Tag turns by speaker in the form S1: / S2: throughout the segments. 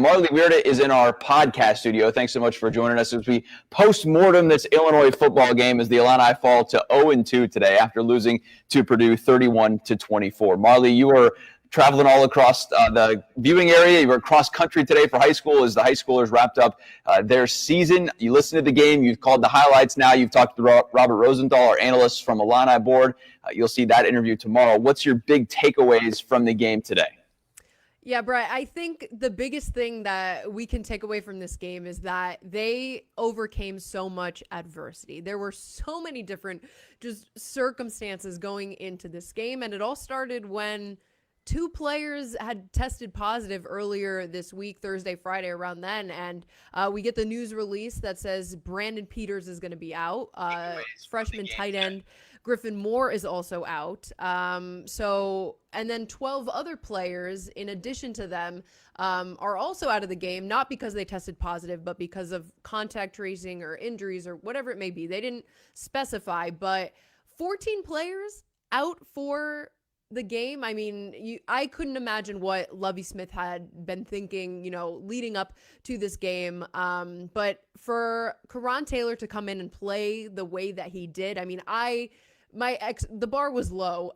S1: Marlee Wierda is in our podcast studio. Thanks so much for joining us as we post-mortem this Illinois football game as the Illini fall to 0-2 today after losing to Purdue 31-24. Marlee, you were traveling all across the viewing area. You were across country today for high school as the high schoolers wrapped up their season. You listened to the game. You've called the highlights now. You've talked to Robert Rosenthal, our analyst from Illini Board. You'll see that interview tomorrow. What's your big takeaways from the game today?
S2: Yeah, Bret, I think the biggest thing that we can take away from this game is that they overcame so much adversity. There were so many different just circumstances going into this game, and it all started when two players had tested positive earlier this week, Thursday, Friday, around then, and we get the news release that says Brandon Peters is going to be out. Freshman tight end Griffin Moore is also out. And then 12 other players, in addition to them, are also out of the game, not because they tested positive, but because of contact tracing or injuries or whatever it may be. They didn't specify, but 14 players out for the game. I mean, I couldn't imagine what Lovie Smith had been thinking, leading up to this game. But for Coran Taylor to come in and play the way that he did, I mean, the bar was low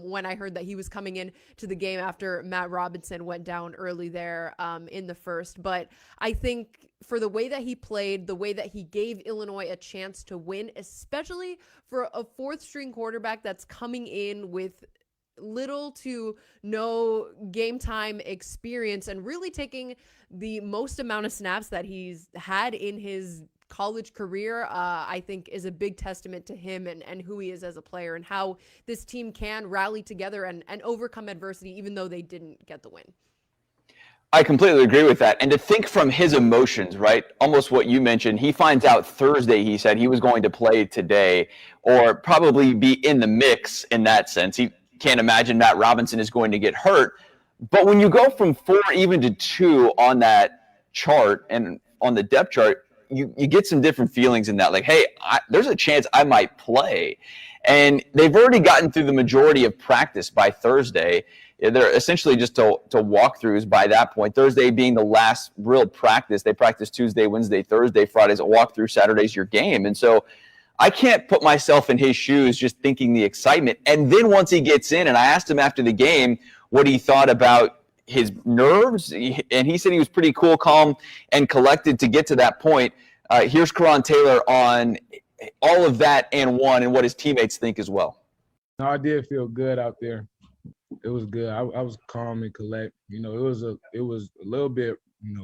S2: when I heard that he was coming in to the game after Matt Robinson went down early there in the first. But I think for the way that he played, the way that he gave Illinois a chance to win, especially for a fourth string quarterback that's coming in with little to no game time experience and really taking the most amount of snaps that he's had in his college career, I think is a big testament to him and who he is as a player and how this team can rally together and overcome adversity, even though they didn't get the win.
S1: I completely agree with that. And to think from his emotions, right? Almost what you mentioned, he finds out Thursday, he said he was going to play today or probably be in the mix in that sense. He can't imagine Matt Robinson is going to get hurt. But when you go from 4 even to 2 on that chart and on the depth chart, you get some different feelings in that. Like, hey, there's a chance I might play. And they've already gotten through the majority of practice by Thursday. They're essentially just to walkthroughs by that point. Thursday being the last real practice. They practice Tuesday, Wednesday, Thursday, Friday's a walkthrough, Saturday's your game. And so I can't put myself in his shoes just thinking the excitement. And then once he gets in, and I asked him after the game what he thought about his nerves, and he said he was pretty cool, calm, and collected to get to that point. Here's Coran Taylor on all of that and what his teammates think as well.
S3: No, I did feel good out there. It was good. I was calm and collect. It was a little bit,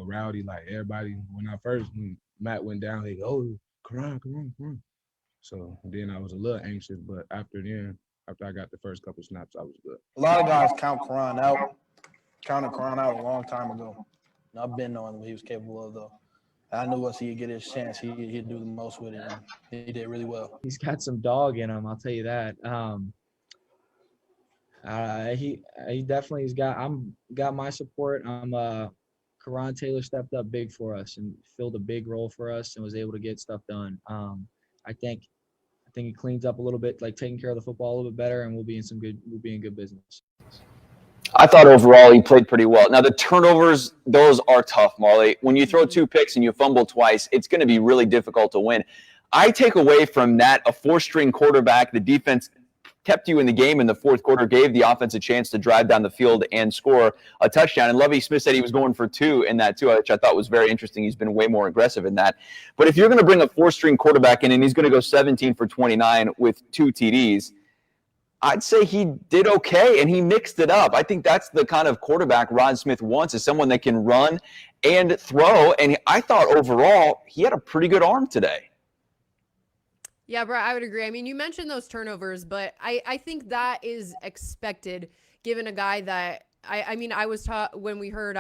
S3: rowdy, like everybody. When Matt went down, they go, "Oh, Coran." So then I was a little anxious, but after I got the first couple snaps, I was good.
S4: A lot of guys counted Coran out a long time ago. I've been knowing what he was capable of, though. I knew once he'd get his chance, he'd do the most with it, and he did really well.
S5: He's got some dog in him, I'll tell you that. He definitely has got my support. Coran Taylor stepped up big for us and filled a big role for us and was able to get stuff done. I think he cleans up a little bit, like taking care of the football a little bit better, and we'll be in good business.
S1: I thought overall he played pretty well. Now the turnovers, those are tough, Marlee. When you throw 2 picks and you fumble twice, it's going to be really difficult to win. I take away from that a 4-string quarterback. The defense kept you in the game in the fourth quarter, gave the offense a chance to drive down the field and score a touchdown. And Lovie Smith said he was going for 2 in that too, which I thought was very interesting. He's been way more aggressive in that. But if you're going to bring a 4-string quarterback in and he's going to go 17 for 29 with 2 TDs, I'd say he did okay, and he mixed it up. I think that's the kind of quarterback Rod Smith wants, is someone that can run and throw. And I thought overall he had a pretty good arm today.
S2: Yeah, Bret, I would agree. I mean, you mentioned those turnovers, but I think that is expected given a guy that I was taught when we heard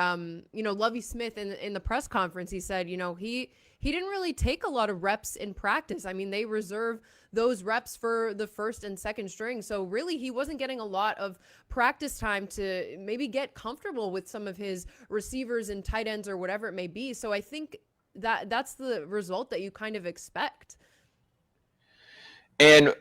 S2: Lovie Smith in the press conference. He said, he didn't really take a lot of reps in practice. I mean, they reserve those reps for the first and second string. So really, he wasn't getting a lot of practice time to maybe get comfortable with some of his receivers and tight ends or whatever it may be. So I think that's the result that you kind of expect.
S1: And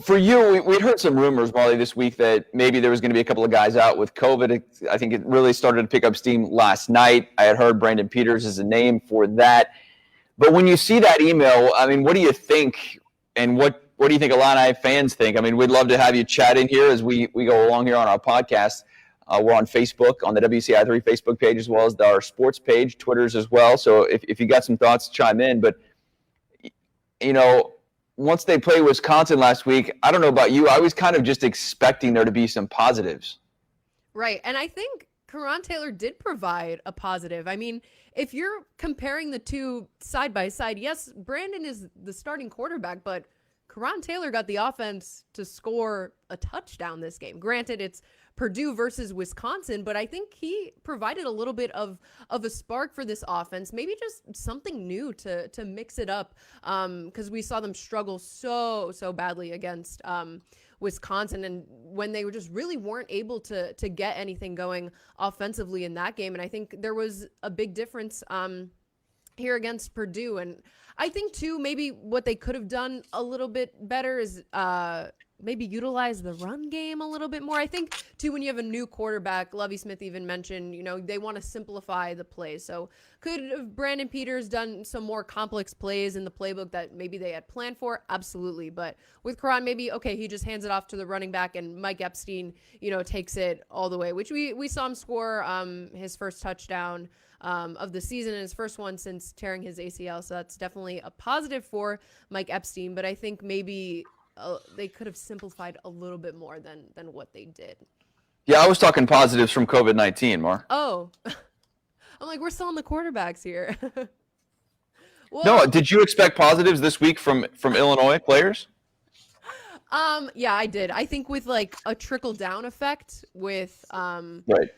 S1: For you, we'd heard some rumors, Marlee, this week that maybe there was going to be a couple of guys out with COVID. I think it really started to pick up steam last night. I had heard Brandon Peters as a name for that. But when you see that email, I mean, what do you think? And what do you think Illini fans think? I mean, we'd love to have you chat in here as we go along here on our podcast. We're on Facebook, on the WCIA 3 Facebook page, as well as our sports page, Twitter's as well. So if you got some thoughts, chime in. But, you know, once they played Wisconsin last week, I don't know about you, I was kind of just expecting there to be some positives.
S2: Right. And I think Coran Taylor did provide a positive. I mean, if you're comparing the two side by side, yes, Brandon is the starting quarterback, but Coran Taylor got the offense to score a touchdown this game. Granted, it's Purdue versus Wisconsin, but I think he provided a little bit of a spark for this offense, maybe just something new to mix it up, because we saw them struggle so badly against Wisconsin, and when they were just really weren't able to get anything going offensively in that game. And I think there was a big difference here against Purdue. And I think too, maybe what they could have done a little bit better is maybe utilize the run game a little bit more. I think too, when you have a new quarterback, Lovie Smith even mentioned, you know, they want to simplify the plays. So could have Brandon Peters done some more complex plays in the playbook that maybe they had planned for? Absolutely. But with Coran, maybe, okay, he just hands it off to the running back and Mike Epstein, you know, takes it all the way, which we saw him score his first touchdown of the season, and his first one since tearing his ACL. So that's definitely a positive for Mike Epstein. But I think maybe they could have simplified a little bit more than what they did.
S1: Yeah, I was talking positives from COVID-19, Mar.
S2: Oh, I'm like, we're still on the quarterbacks here. Well,
S1: No, did you expect positives this week from Illinois players?
S2: yeah, I did. I think with like a trickle down effect with
S1: Right.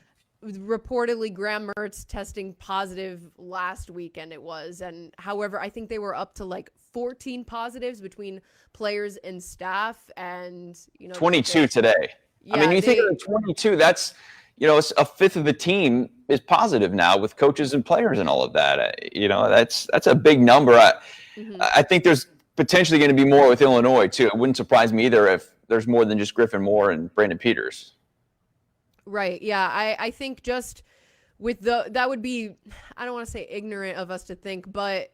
S2: reportedly Graham Mertz testing positive last weekend it was, and however I think they were up to like 14 positives between players and staff, and you know
S1: 22 today.
S2: Yeah,
S1: I mean, you think of the 22, that's, you know, it's a fifth of the team is positive now with coaches and players and all of that. You know, that's a big number. I think there's potentially going to be more with Illinois too. It wouldn't surprise me either if there's more than just Griffin Moore and Brandon Peters.
S2: Right. Yeah. I think just with that would be, I don't want to say ignorant of us to think, but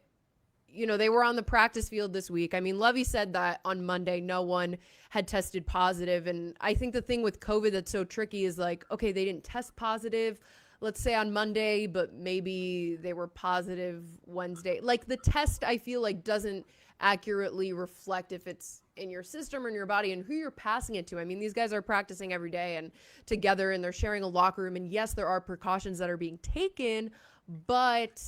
S2: you know, they were on the practice field this week. I mean, Lovie said that on Monday, no one had tested positive. And I think the thing with COVID that's so tricky is like, okay, they didn't test positive, let's say on Monday, but maybe they were positive Wednesday. Like the test, I feel like doesn't accurately reflect if it's in your system or in your body and who you're passing it to. I mean, these guys are practicing every day and together, and they're sharing a locker room. And yes, there are precautions that are being taken, but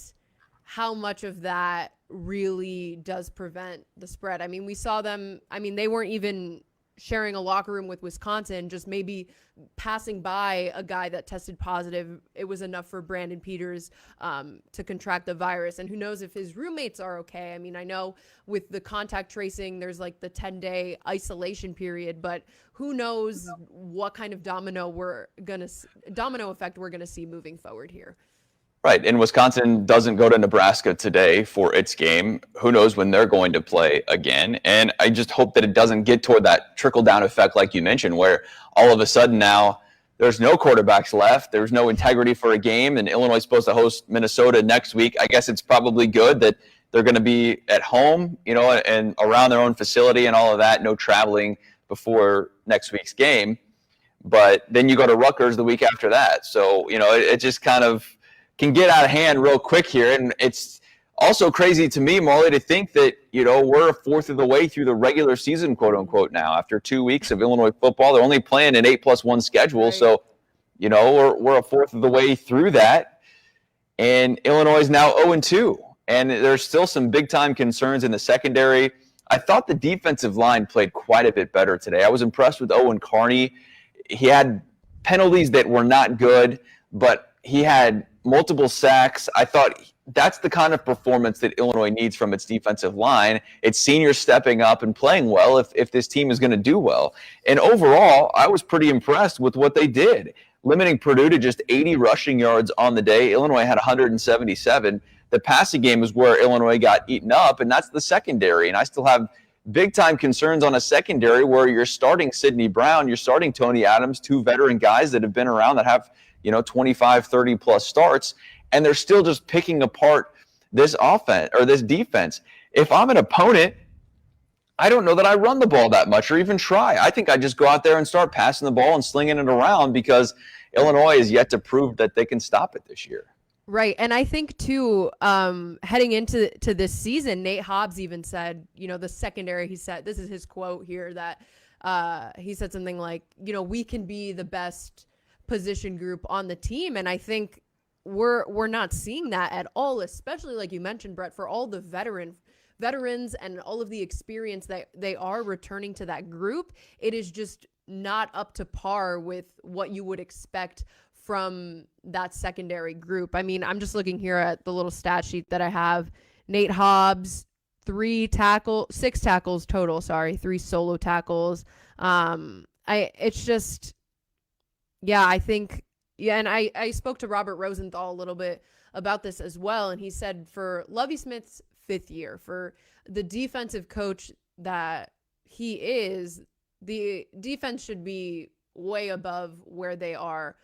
S2: how much of that really does prevent the spread? I mean, we saw them, I mean, they weren't even sharing a locker room with Wisconsin, just maybe passing by a guy that tested positive. It was enough for Brandon Peters to contract the virus. And who knows if his roommates are okay. I mean, I know with the contact tracing, there's like the 10-day isolation period, but who knows what kind of domino effect we're going to see moving forward here.
S1: Right, and Wisconsin doesn't go to Nebraska today for its game. Who knows when they're going to play again? And I just hope that it doesn't get toward that trickle-down effect like you mentioned, where all of a sudden now there's no quarterbacks left, there's no integrity for a game, and Illinois is supposed to host Minnesota next week. I guess it's probably good that they're going to be at home, you know, and around their own facility and all of that, no traveling before next week's game. But then you go to Rutgers the week after that. So, you know, it just kind of can get out of hand real quick here. And it's also crazy to me, Marlee, to think that, you know, we're a fourth of the way through the regular season, quote unquote, now after 2 weeks of Illinois football. They're only playing an 8+1 schedule. Right. So, you know, we're a fourth of the way through that. And Illinois is now 0-2. And there's still some big time concerns in the secondary. I thought the defensive line played quite a bit better today. I was impressed with Owen Carney. He had penalties that were not good, but he had multiple sacks. I thought that's the kind of performance that Illinois needs from its defensive line. It's seniors stepping up and playing well if this team is going to do well. And overall, I was pretty impressed with what they did, limiting Purdue to just 80 rushing yards on the day. Illinois had 177. The passing game is where Illinois got eaten up, and that's the secondary. And I still have big-time concerns on a secondary where you're starting Sidney Brown, you're starting Tony Adams, two veteran guys that have been around that have, 25, 30-plus starts, and they're still just picking apart this offense or this defense. If I'm an opponent, I don't know that I run the ball that much or even try. I think I just go out there and start passing the ball and slinging it around because Illinois is yet to prove that they can stop it this year.
S2: Right. And I think, too, heading into this season, Nate Hobbs even said, the secondary, he said, this is his quote here, that he said something like, we can be the best position group on the team. And I think we're not seeing that at all, especially like you mentioned, Bret, for all the veterans and all of the experience that they are returning to that group. It is just not up to par with what you would expect from that secondary group. I mean, I'm just looking here at the little stat sheet that I have. Nate Hobbs, 6 tackles total, 3 solo tackles. It's just, I think, and I spoke to Robert Rosenthal a little bit about this as well, and he said for Lovie Smith's 5th year, for the defensive coach that he is, the defense should be way above where they are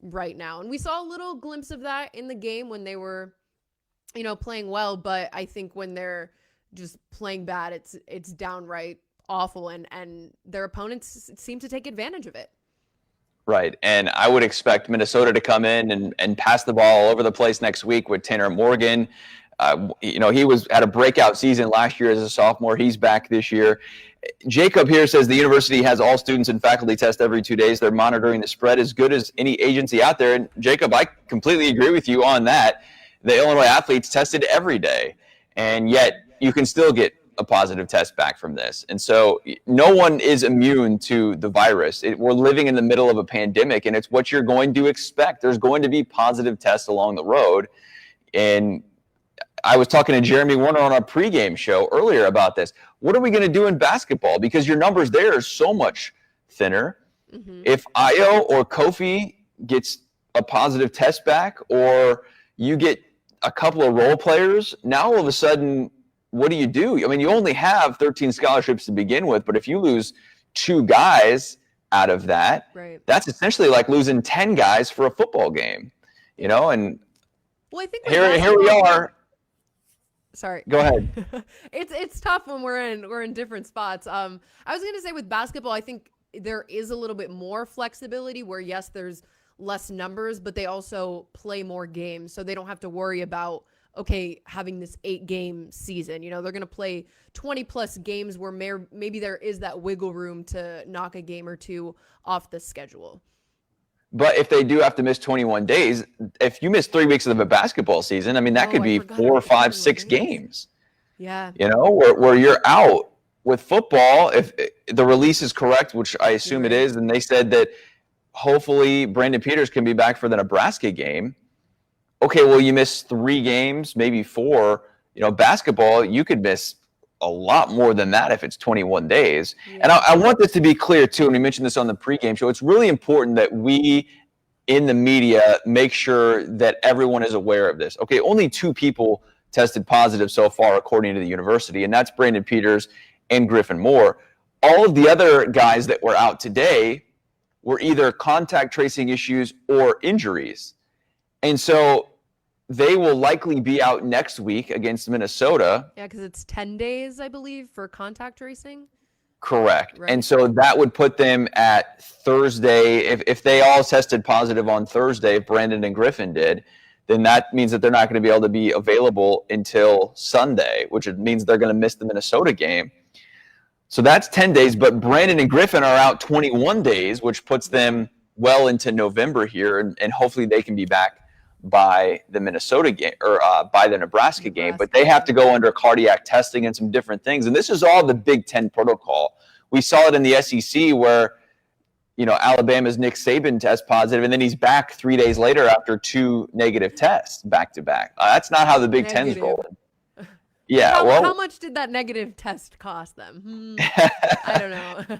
S2: right now. And we saw a little glimpse of that in the game when they were, playing well, but I think when they're just playing bad, it's downright awful, and their opponents seem to take advantage of it.
S1: Right. And I would expect Minnesota to come in and pass the ball all over the place next week with Tanner Morgan. He had a breakout season last year as a sophomore. He's back this year. Jacob here says the university has all students and faculty test every 2 days. They're monitoring the spread as good as any agency out there. And Jacob, I completely agree with you on that. The Illinois athletes tested every day, and yet you can still get a positive test back from this. And so no one is immune to the virus. We're living in the middle of a pandemic, and it's what you're going to expect. There's going to be positive tests along the road. And I was talking to Jeremy Warner on our pregame show earlier about this. What are we going to do in basketball? Because your numbers there are so much thinner. Mm-hmm. If Io or Kofi gets a positive test back, or you get a couple of role players, now all of a sudden, what do you do? I mean, you only have 13 scholarships to begin with, but if you lose 2 guys out of that, right, that's essentially like losing 10 guys for a football game, and
S2: well, I think
S1: here we are.
S2: Sorry.
S1: Go ahead.
S2: It's tough when we're in different spots. I was going to say with basketball, I think there is a little bit more flexibility where, yes, there's less numbers, but they also play more games, so they don't have to worry about, having this 8-game season. They're going to play 20-plus games where maybe there is that wiggle room to knock a game or 2 off the schedule.
S1: But if they do have to miss 21 days, if you miss 3 weeks of a basketball season, I mean, that could be 4 or 5, 6 games.
S2: Yeah.
S1: Where you're out. With football, if the release is correct, which I assume it is, and they said that hopefully Brandon Peters can be back for the Nebraska game. Okay, well, you miss 3 games, maybe 4. Basketball, you could miss a lot more than that if it's 21 days. Yeah. And I want this to be clear, too, and we mentioned this on the pregame show. It's really important that we in the media make sure that everyone is aware of this. Okay, only 2 people tested positive so far, according to the university, and that's Brandon Peters and Griffin Moore. All of the other guys that were out today were either contact tracing issues or injuries. And so they will likely be out next week against Minnesota.
S2: Yeah, because it's 10 days, I believe, for contact tracing.
S1: Correct.
S2: Right.
S1: And so that would put them at Thursday. If they all tested positive on Thursday, if Brandon and Griffin did, then that means that they're not going to be able to be available until Sunday, which means they're going to miss the Minnesota game. So that's 10 days, but Brandon and Griffin are out 21 days, which puts them well into November here, and hopefully they can be back by the Minnesota game or by the Nebraska game, but they have to go under cardiac testing and some different things. And this is all the Big Ten protocol. We saw it in the SEC where, Alabama's Nick Saban tests positive, and then he's back 3 days later after 2 negative tests back to back. That's not how the Big Ten's rolling. Yeah.
S2: How much did that negative test cost them? I don't know.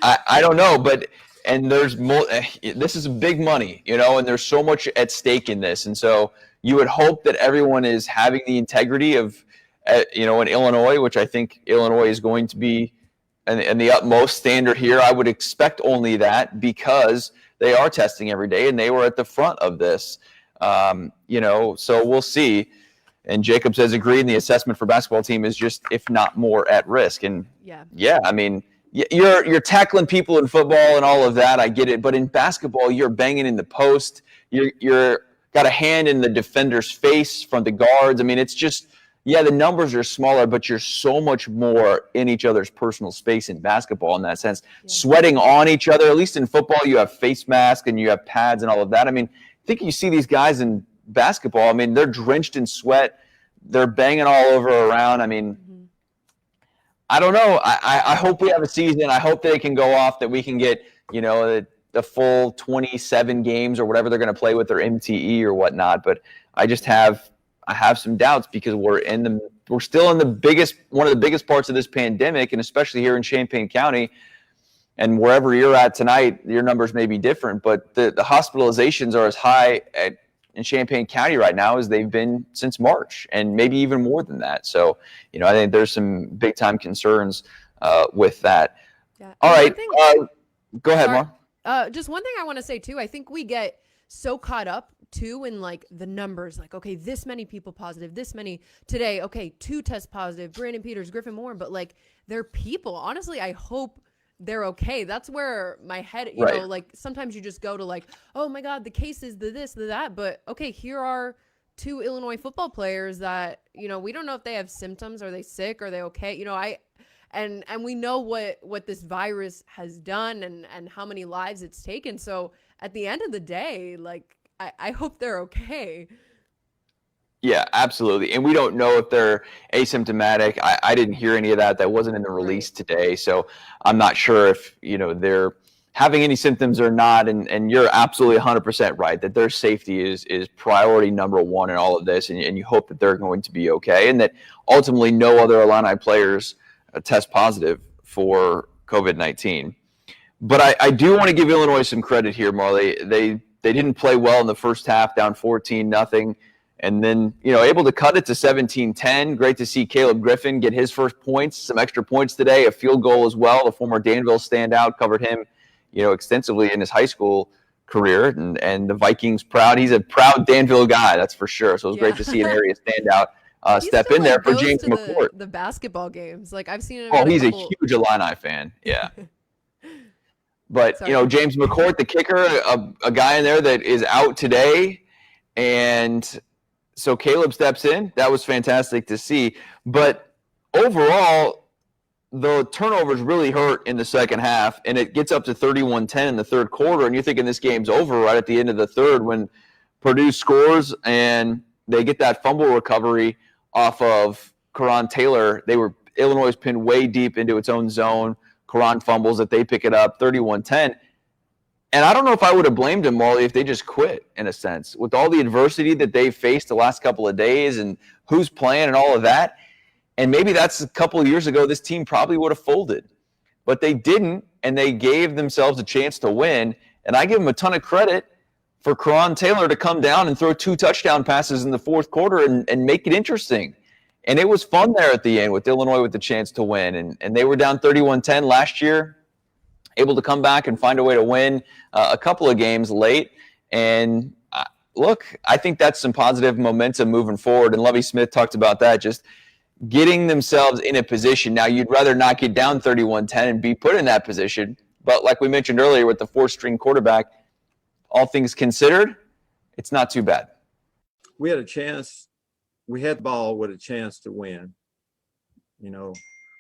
S1: I don't know, but and there's more. This is big money, and there's so much at stake in this, and so you would hope that everyone is having the integrity of in Illinois, which I think Illinois is going to be and the utmost standard here. I would expect only that because they are testing every day and they were at the front of this. So we'll see. And Jacob says agreed. And the assessment for basketball team is just, if not more, at risk. And I mean, you're tackling people in football and all of that. I get it. But in basketball, you're banging in the post. You're got a hand in the defender's face from the guards. I mean, it's just, the numbers are smaller, but you're so much more in each other's personal space in basketball in that sense. Sweating on each other. At least in football, you have face masks and you have pads and all of that. I mean, I think you see these guys in basketball. I mean, they're drenched in sweat. They're banging all over around. I mean, I don't know. I hope we have a season. I hope they can go off, that we can get, the full 27 games or whatever they're going to play with their MTE or whatnot. But I have some doubts because we're still in one of the biggest parts of this pandemic, and especially here in Champaign County. And wherever you're at tonight, your numbers may be different, but the hospitalizations are as high in Champaign County right now as they've been since March, and maybe even more than that. So, I think there's some big time concerns with that. Yeah. All right. Go ahead, Mar.
S2: Just one thing I want to say too. I think we get so caught up too in like the numbers, like, okay, this many people positive, this many today. Okay, 2 tests positive, Brandon Peters, Griffin Moore, but like they're people. Honestly, I hope they're okay. That's where my head, you know, like sometimes you just go to like, oh my God, the cases, the this, the that. But okay, here are 2 Illinois football players that, we don't know if they have symptoms. Are they sick? Are they okay? And we know what this virus has done and how many lives it's taken. So at the end of the day, like, I hope they're okay.
S1: Yeah, absolutely. And we don't know if they're asymptomatic. I didn't hear any of that. That wasn't in the release today. So I'm not sure if, they're having any symptoms or not. And you're absolutely 100% right that their safety is priority number one in all of this. And you hope that they're going to be okay. And that ultimately no other Illini players test positive for COVID-19. But I do want to give Illinois some credit here, Marlee. They didn't play well in the first half, down 14-0. And then, able to cut it to 17-10. Great to see Caleb Griffin get his first points, some extra points today, a field goal as well. The former Danville standout, covered him, extensively in his high school career. And the Vikings proud. He's a proud Danville guy, that's for sure. So it was great to see an area standout step in there for James McCourt.
S2: The basketball games. Like, I've seen him.
S1: Oh, he's a huge Illini fan. Yeah. But, James McCourt, the kicker, a guy in there that is out today. And so Caleb steps in. That was fantastic to see. But overall, the turnovers really hurt in the second half, and it gets up to 31-10 in the third quarter, and you're thinking this game's over right at the end of the third when Purdue scores and they get that fumble recovery off of Coran Taylor. Illinois was pinned way deep into its own zone. Coran fumbles it. They pick it up, 31-10. And I don't know if I would have blamed him, Marlee, if they just quit, in a sense. With all the adversity that they faced the last couple of days and who's playing and all of that. And maybe that's a couple of years ago, this team probably would have folded. But they didn't, and they gave themselves a chance to win. And I give them a ton of credit for Coran Taylor to come down and throw 2 touchdown passes in the fourth quarter and make it interesting. And it was fun there at the end with Illinois with the chance to win. And they were down 31-10 last year, able to come back and find a way to win a couple of games late. And look, I think that's some positive momentum moving forward. And Lovie Smith talked about that, just getting themselves in a position. Now, you'd rather not get down 31-10 and be put in that position. But like we mentioned earlier with the 4th-string quarterback, all things considered, it's not too bad.
S6: We had a chance. We had the ball with a chance to win. We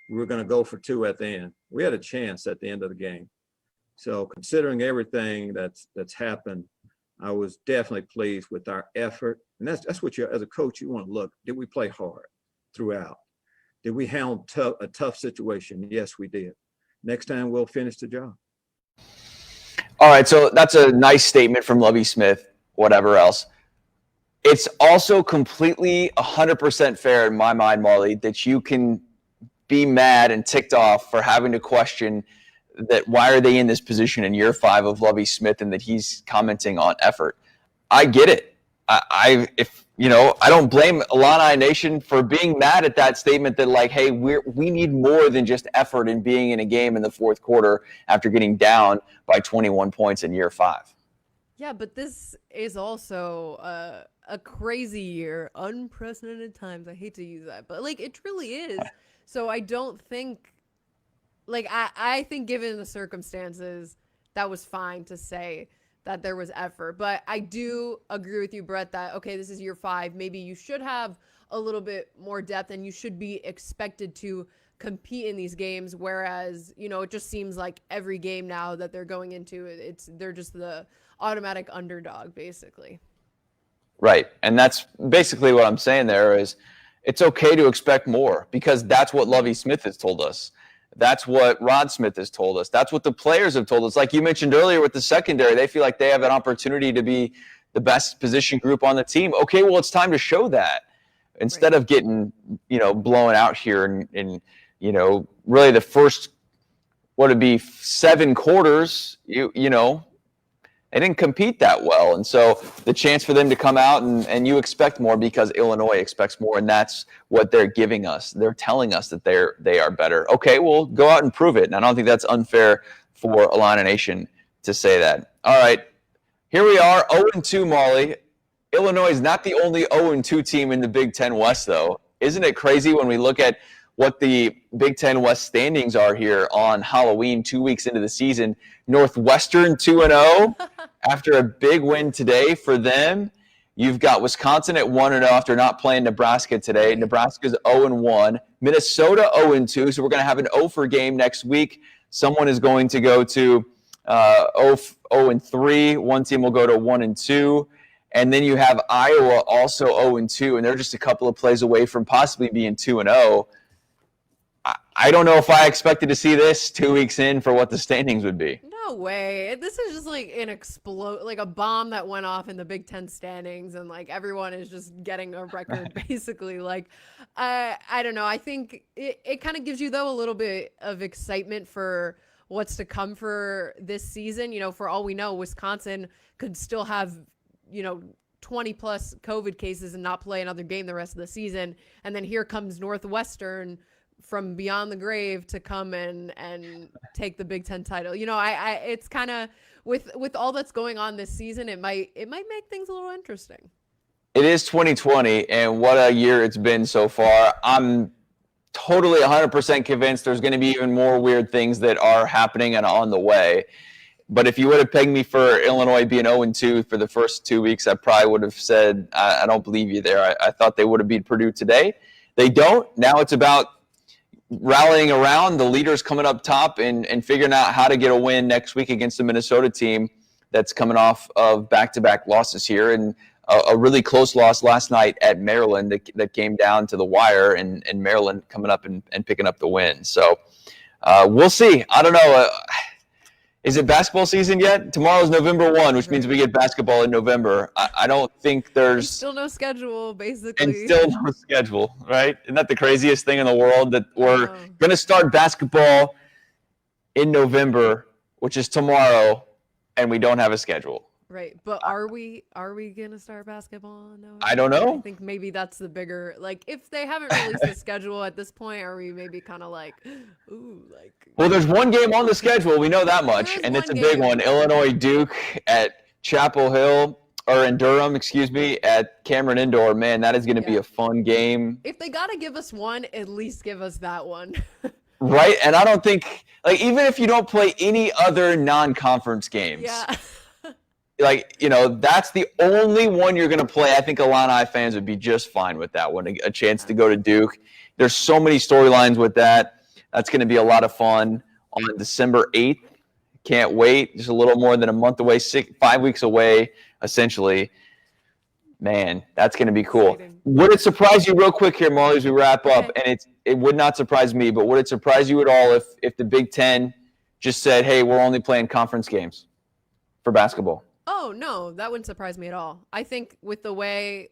S6: were going to go for 2 at the end. We had a chance at the end of the game. So considering everything that's happened, I was definitely pleased with our effort. And that's what as a coach, you want to look. Did we play hard throughout? Did we handle a tough situation? Yes, we did. Next time we'll finish the job.
S1: All right, so that's a nice statement from Lovie Smith, whatever else. It's also completely 100% fair in my mind, Marlee, that you can be mad and ticked off for having to question that why are they in this position in year 5 of Lovie Smith and that he's commenting on effort. I get it. I don't blame Illini Nation for being mad at that statement that, like, hey, we need more than just effort in being in a game in the fourth quarter after getting down by 21 points in year 5.
S2: Yeah, but this is also a crazy year, unprecedented times. I hate to use that, but like it truly is. So I don't think, like I think given the circumstances, that was fine to say that there was effort. But I do agree with you, Bret, that, okay, this is year 5. Maybe you should have a little bit more depth and you should be expected to compete in these games. Whereas, it just seems like every game now that they're going into, they're just the automatic underdog, basically.
S1: Right. And that's basically what I'm saying there is it's okay to expect more because that's what Lovie Smith has told us. That's what Rod Smith has told us. That's what the players have told us. Like you mentioned earlier with the secondary, they feel like they have an opportunity to be the best position group on the team. Okay, well, it's time to show that instead of getting, blown out here and really the first, what would be 7 quarters, they didn't compete that well. And so the chance for them to come out and you expect more because Illinois expects more, and that's what they're giving us. They're telling us that they are better. Okay, well, go out and prove it. And I don't think that's unfair for Illini Nation to say that. All right, here we are, 0-2, Marlee. Illinois is not the only 0-2 team in the Big Ten West, though. Isn't it crazy when we look at what the Big Ten West standings are here on Halloween, 2 weeks into the season? Northwestern 2-0 after a big win today for them. You've got Wisconsin at 1-0 after not playing Nebraska today. Nebraska's 0-1. Minnesota 0-2, so we're going to have an 0-for game next week. Someone is going to go to 0-3. One team will go to 1-2. And then you have Iowa also 0-2, and they're just a couple of plays away from possibly being 2-0. I don't know if I expected to see this 2 weeks in for what the standings would be.
S2: No way. This is just like like a bomb that went off in the Big Ten standings, and like everyone is just getting a record basically. Like, I don't know. I think it kind of gives you, though, a little bit of excitement for what's to come for this season. For all we know, Wisconsin could still have, 20 plus COVID cases and not play another game the rest of the season. And then here comes Northwestern from beyond the grave to come and take the Big Ten title. It's kind of with all that's going on this season, it might make things a little interesting.
S1: It is 2020, and what a year it's been so far. I'm totally 100% convinced there's going to be even more weird things that are happening and on the way. But if you would have pegged me for Illinois being 0-2 for the first 2 weeks, I probably would have said, I don't believe you there. I thought they would have beat Purdue today. They don't. Now it's about rallying around the leaders coming up top and figuring out how to get a win next week against the Minnesota team that's coming off of back-to-back losses here, and a really close loss last night at Maryland that came down to the wire, and Maryland coming up and picking up the win. So we'll see. I don't know. Is it basketball season yet? Tomorrow's November 1, which means we get basketball in November. I don't think there's
S2: still no schedule, basically.
S1: And still no schedule, right? Isn't that the craziest thing in the world, that we're going to start basketball in November, which is tomorrow, and we don't have a schedule?
S2: Right, but are we gonna start basketball? No,
S1: I don't know.
S2: I think maybe that's the bigger, like, if they haven't released the schedule at this point, are we maybe kind of like, ooh, like?
S1: Well, there's one game on the schedule. We know that much, and it's a big one. Illinois Duke at Chapel Hill, or in Durham, excuse me, at Cameron Indoor. Man, that is going to be a fun game.
S2: If they gotta give us one, at least give us that one.
S1: Right, and I don't think, like, even if you don't play any other non-conference games.
S2: Yeah.
S1: Like, that's the only one you're going to play. I think Illini fans would be just fine with that one, a chance to go to Duke. There's so many storylines with that. That's going to be a lot of fun on December 8th. Can't wait. Just a little more than a month away, 5 weeks away, essentially. Man, that's going to be cool.
S2: Exciting.
S1: Would it surprise you real quick here, Marlee, as we wrap up? And it would not surprise me, but would it surprise you at all if the Big Ten just said, hey, we're only playing conference games for basketball?
S2: Oh, no, that wouldn't surprise me at all. I think with the way,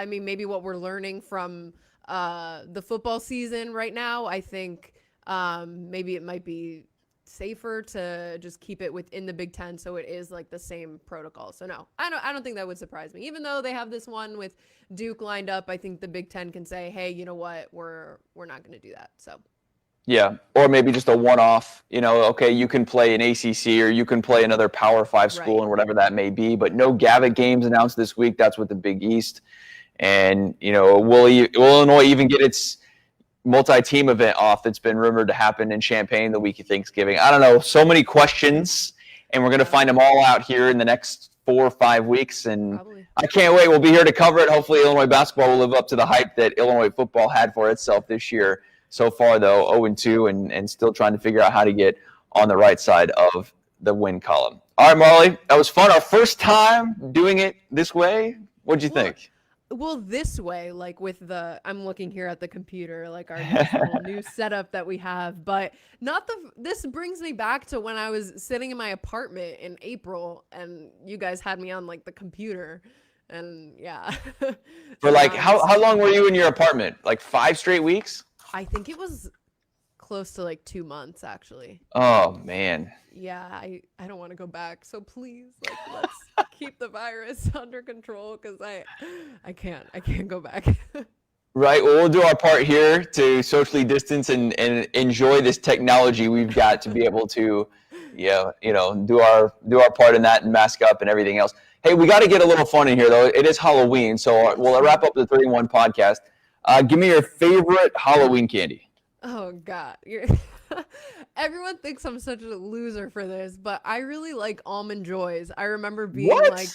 S2: maybe what we're learning from the football season right now, I think maybe it might be safer to just keep it within the Big Ten, so it is like the same protocol. So no, I don't think that would surprise me. Even though they have this one with Duke lined up, I think the Big Ten can say, hey, you know what, we're not going to do that. So.
S1: Yeah, or maybe just a one-off, okay, you can play an ACC or you can play another Power 5 school and whatever that may be, but no Gavitt games announced this week. That's with the Big East. And, will Illinois even get its multi-team event off that's been rumored to happen in Champaign the week of Thanksgiving? I don't know. So many questions, and we're going to find them all out here in the next 4 or 5 weeks. And probably. I can't wait. We'll be here to cover it. Hopefully Illinois basketball will live up to the hype that Illinois football had for itself this year. So far, though, 0-2 and still trying to figure out how to get on the right side of the win column. All right, Marlee, that was fun. Our first time doing it this way. What'd you think?
S2: Well, this way, like with I'm looking here at the computer, like our nice little new setup that we have, but this brings me back to when I was sitting in my apartment in April and you guys had me on like the computer. And yeah.
S1: For like, how long were you in your apartment? Like 5 straight weeks?
S2: I think it was close to like 2 months, actually.
S1: Oh, man.
S2: Yeah, I don't want to go back. So please, like, let's keep the virus under control because I can't go back.
S1: Right. Well, we'll do our part here to socially distance and enjoy this technology we've got to be able to, do our part in that and mask up and everything else. Hey, we got to get a little fun in here, though. It is Halloween, so we'll wrap up the 3-in-1 podcast. Give me your favorite Halloween candy.
S2: Oh, God. Everyone thinks I'm such a loser for this, but I really like Almond Joys. I remember being like,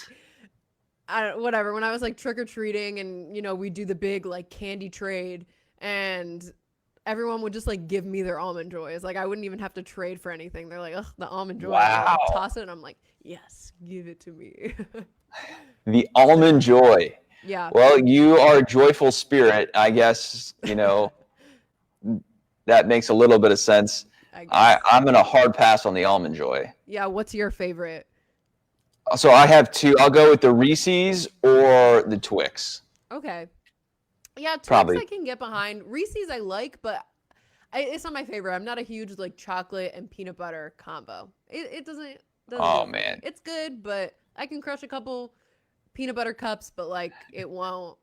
S2: whatever, when I was like trick-or-treating and, we do the big like candy trade and everyone would just like give me their Almond Joys. Like I wouldn't even have to trade for anything. They're like, ugh, the Almond Joy.
S1: Wow.
S2: Like, toss it. And I'm like, yes, give it to me.
S1: The Almond Joy.
S2: Yeah.
S1: Well, you are a joyful spirit, I guess, that makes a little bit of sense. I'm in a hard pass on the Almond Joy.
S2: Yeah. What's your favorite?
S1: So I have 2. I'll go with the Reese's or the Twix.
S2: Okay. Yeah, Twix
S1: Probably.
S2: I can get behind. Reese's I like, but it's not my favorite. I'm not a huge like chocolate and peanut butter combo. It doesn't
S1: Oh, man.
S2: It's good, but I can crush a couple peanut butter cups, but like it won't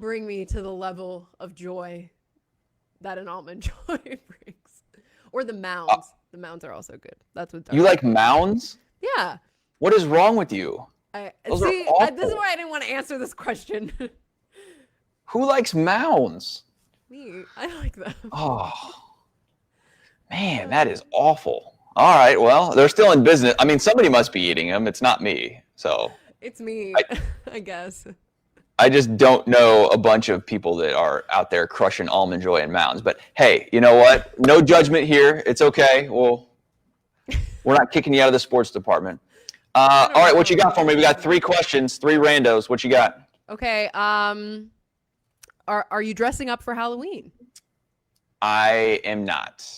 S2: bring me to the level of joy that an Almond Joy brings. Or the Mounds. The Mounds are also good. That's what
S1: you like Mounds?
S2: Yeah.
S1: What is wrong with you?
S2: This is why I didn't want to answer this question.
S1: Who likes Mounds?
S2: Me. I like them.
S1: Oh, man, that is awful. All right, well, they're still in business. I mean, somebody must be eating them. It's not me, so.
S2: It's me, I guess.
S1: I just don't know a bunch of people that are out there crushing Almond Joy and Mounds. But hey, you know what? No judgment here. It's okay. Well, we're not kicking you out of the sports department. All right, what you got for me? We got 3 questions, 3 randos. What you got?
S2: Okay. Are you dressing up for Halloween?
S1: I am not.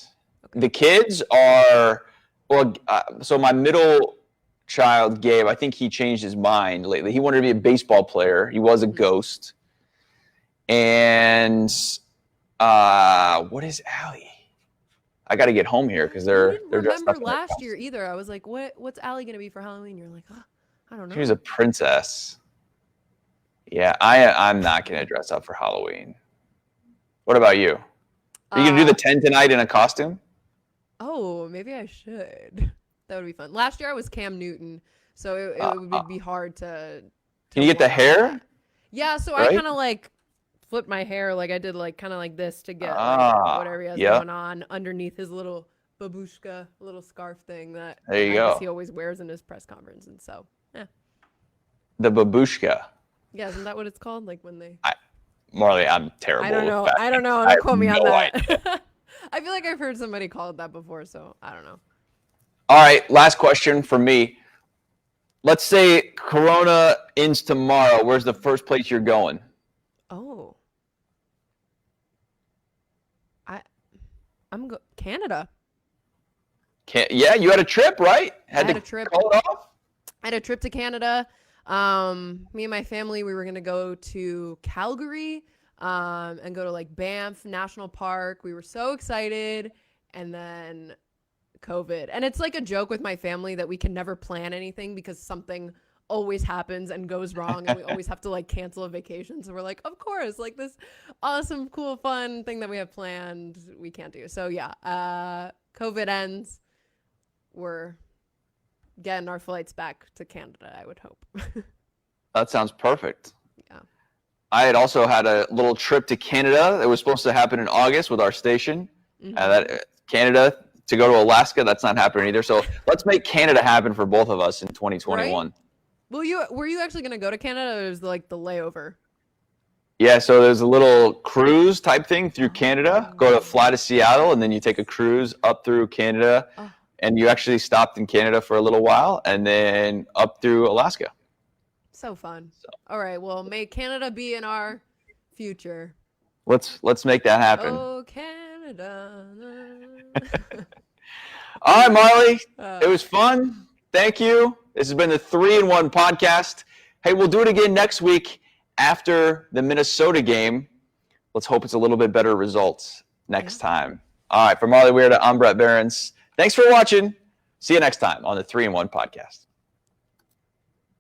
S1: Okay. The kids are. Well, so my middle child, Gabe, I think he changed his mind lately. He wanted to be a baseball player. He was a ghost. And what is Allie? I got to get home here because they're dressed up.
S2: Remember last year either. I was like, what's Allie gonna be for Halloween? You're like, oh, I don't know.
S1: She was a princess. Yeah, I'm not gonna dress up for Halloween. What about you? Are you gonna do the 10 tonight in a costume?
S2: Oh, maybe I should. That would be fun. Last year I was Cam Newton, so it would be hard to
S1: Can you get the hair?
S2: Yeah, so
S1: right?
S2: I kind of like flipped my hair, like I did like kind of like this to get like, whatever he has going on underneath his little babushka, little scarf thing that
S1: there you
S2: I
S1: go.
S2: guess he always wears in his press conference, and so yeah.
S1: The babushka.
S2: Yeah, isn't that what it's called? Like when they.
S1: Marlee, I'm terrible.
S2: I don't know. Don't quote me on that. I feel like I've heard somebody call it that before, so I don't know.
S1: All right, last question for me. Let's say Corona ends tomorrow. Where's the first place you're going?
S2: Oh. Canada.
S1: Yeah, you had a trip, right?
S2: I had a trip.
S1: Call it off?
S2: I had a trip to Canada. Me and my family, we were going to go to Calgary and go to like Banff National Park. We were so excited. And then COVID. And it's like a joke with my family that we can never plan anything because something always happens and goes wrong and we always have to like cancel a vacation. So we're like, of course, like this awesome, cool, fun thing that we have planned, we can't do. So yeah, COVID ends. We're getting our flights back to Canada, I would hope.
S1: That sounds perfect.
S2: Yeah.
S1: I had also had a little trip to Canada that was supposed to happen in August with our station. Canada to go to Alaska, that's not happening either. So let's make Canada happen for both of us in 2021.
S2: Right? Were you actually going to go to Canada, or was it like the layover?
S1: Yeah, so there's a little cruise type thing through Canada. Fly to Seattle, and then you take a cruise up through Canada, and you actually stopped in Canada for a little while, and then up through Alaska.
S2: So fun. All right, well, may Canada be in our future.
S1: Let's make that happen.
S2: Oh, Canada.
S1: All right, Marlee, it was fun. Thank you. This has been the 3-in-1 podcast. Hey, we'll do it again next week after the Minnesota game. Let's hope it's a little bit better results next time. All right, for Marlee Wierda, I'm Bret Beherns. Thanks for watching. See you next time on the 3-in-1 podcast.